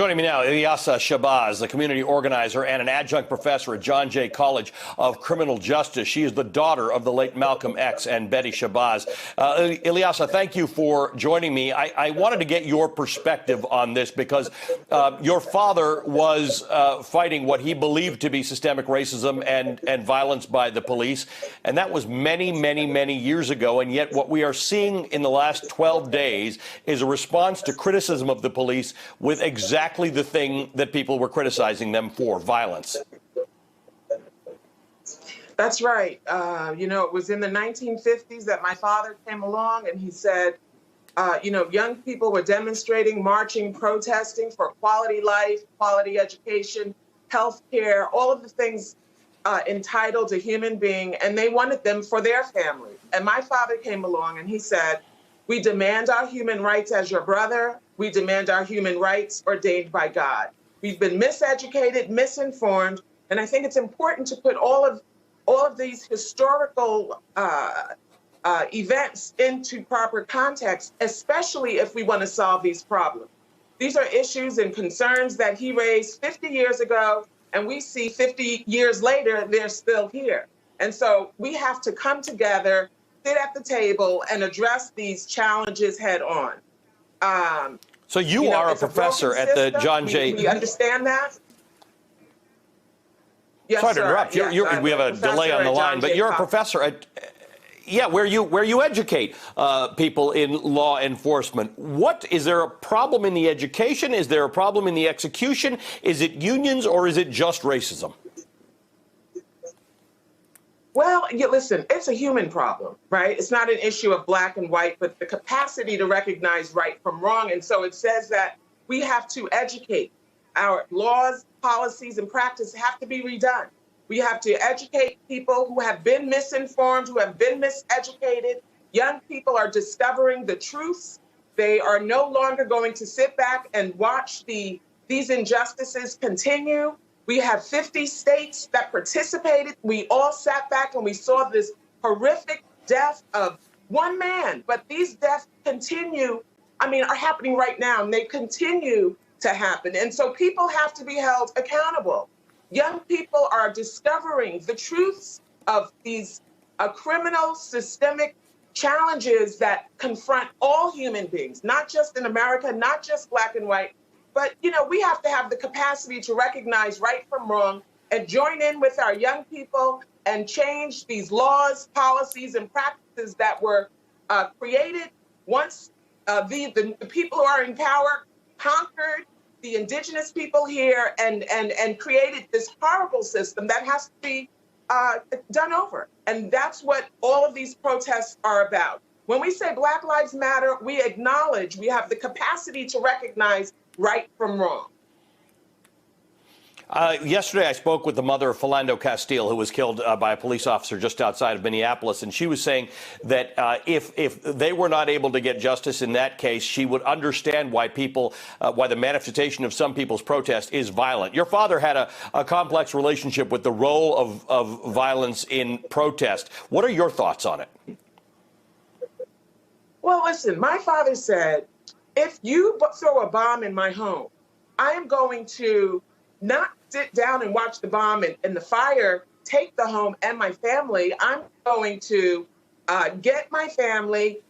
Joining me now, Ilyasah Shabazz, the community organizer and an adjunct professor at John Jay College of Criminal Justice. She is the daughter of the late Malcolm X and Betty Shabazz. Ilyasah, thank you for joining me. I wanted to get your perspective on this because your father was fighting what he believed to be systemic racism and violence by the police. And that was many, many, many years ago. And yet what we are seeing in the last 12 days is a response to criticism of the police with exactly the thing that people were criticizing them for, violence. That's right. It was in the 1950s that my father came along and he said, young people were demonstrating, marching, protesting for quality life, quality education, health care, all of the things entitled to human being, and they wanted them for their family. And my father came along and he said, we demand our human rights as your brother. We demand our human rights ordained by God. We've been miseducated, misinformed, and I think it's important to put all of these historical events into proper context, especially if we want to solve these problems. These are issues and concerns that he raised 50 years ago, and we see 50 years later, they're still here. And so we have to come together, sit at the table, and address these challenges head on. So you are a professor at the John Jay. We understand that. Yes, sorry to interrupt. We have a delay on the line, but you're a professor at, where you educate people in law enforcement. Is there a problem in the education? Is there a problem in the execution? Is it unions or is it just racism? Well, listen, it's a human problem, right? It's not an issue of black and white, but the capacity to recognize right from wrong. And so it says that we have to educate. Our laws, policies, and practice have to be redone. We have to educate people who have been misinformed, who have been miseducated. Young people are discovering the truths. They are no longer going to sit back and watch these injustices continue. We have 50 states that participated. We all sat back and we saw this horrific death of one man. But these deaths are happening right now, and they continue to happen. And so people have to be held accountable. Young people are discovering the truths of these criminal systemic challenges that confront all human beings, not just in America, not just black and white. But, we have to have the capacity to recognize right from wrong and join in with our young people and change these laws, policies, and practices that were created once the people who are in power conquered the indigenous people here and created this horrible system that has to be done over. And that's what all of these protests are about. When we say Black Lives Matter, we acknowledge we have the capacity to recognize right from wrong. Yesterday, I spoke with the mother of Philando Castile, who was killed by a police officer just outside of Minneapolis, and she was saying that if they were not able to get justice in that case, she would understand why why the manifestation of some people's protest is violent. Your father had a complex relationship with the role of violence in protest. What are your thoughts on it? Well, listen, my father said, if you throw a bomb in my home, I am going to not sit down and watch the bomb and the fire take the home and my family. I'm going to get my family,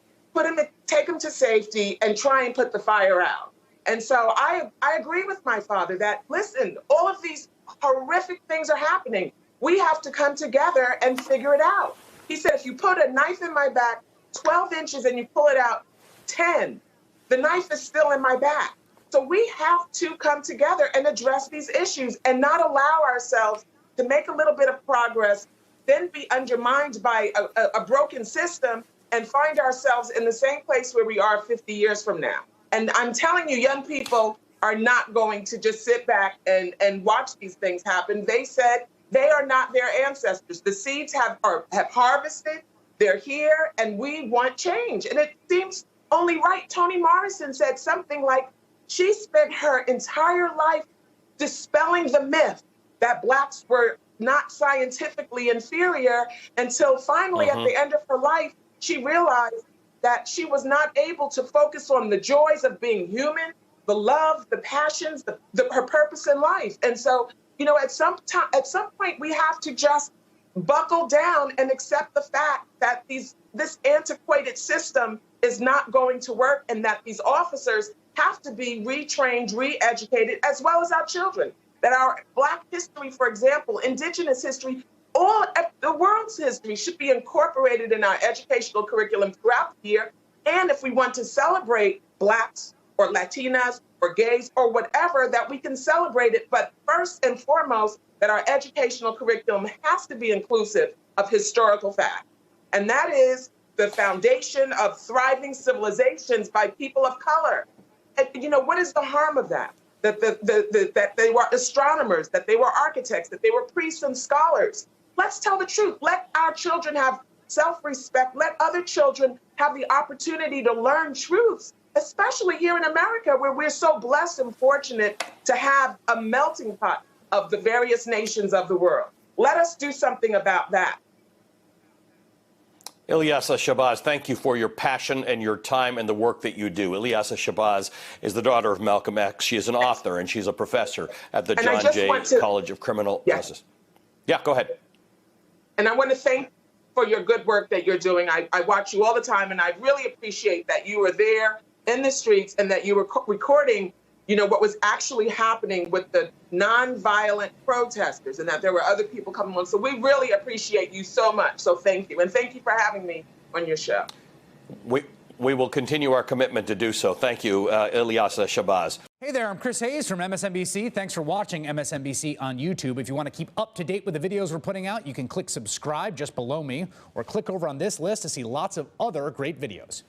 take them to safety, and try and put the fire out. And so I agree with my father that, listen, all of these horrific things are happening. We have to come together and figure it out. He said, if you put a knife in my back 12 inches and you pull it out 10, the knife is still in my back. So we have to come together and address these issues and not allow ourselves to make a little bit of progress, then be undermined by a broken system and find ourselves in the same place where we are 50 years from now. And I'm telling you, young people are not going to just sit back and watch these things happen. They said they are not their ancestors. The seeds have harvested, they're here, and we want change. And it seems only right. Toni Morrison said something like, she spent her entire life dispelling the myth that Blacks were not scientifically inferior until finally at the end of her life, she realized that she was not able to focus on the joys of being human, the love, the passions, her purpose in life. And so, at some point, we have to just buckle down and accept the fact that this antiquated system is not going to work, and that these officers have to be retrained, re-educated, as well as our children. That our Black history, for example, Indigenous history, all the world's history should be incorporated in our educational curriculum throughout the year. And if we want to celebrate Blacks or Latinas or gays or whatever, that we can celebrate it. But first and foremost, that our educational curriculum has to be inclusive of historical fact. And that is the foundation of thriving civilizations by people of color. And, what is the harm of that? That they were astronomers, that they were architects, that they were priests and scholars. Let's tell the truth. Let our children have self-respect. Let other children have the opportunity to learn truths, especially here in America, where we're so blessed and fortunate to have a melting pot of the various nations of the world. Let us do something about that. Ilyasah Shabazz, thank you for your passion and your time and the work that you do. Ilyasah Shabazz is the daughter of Malcolm X. She is an author, and she's a professor at the John Jay College of Criminal Justice. Yeah, go ahead. And I want to thank for your good work that you're doing. I watch you all the time, and I really appreciate that you were there in the streets and that you were recording, what was actually happening with the nonviolent protesters, and that there were other people coming on. So we really appreciate you so much. So thank you. And thank you for having me on your show. We will continue our commitment to do so. Thank you, Ilyasah Shabazz. Hey there, I'm Chris Hayes from MSNBC. Thanks for watching MSNBC on YouTube. If you want to keep up to date with the videos we're putting out, you can click subscribe just below me or click over on this list to see lots of other great videos.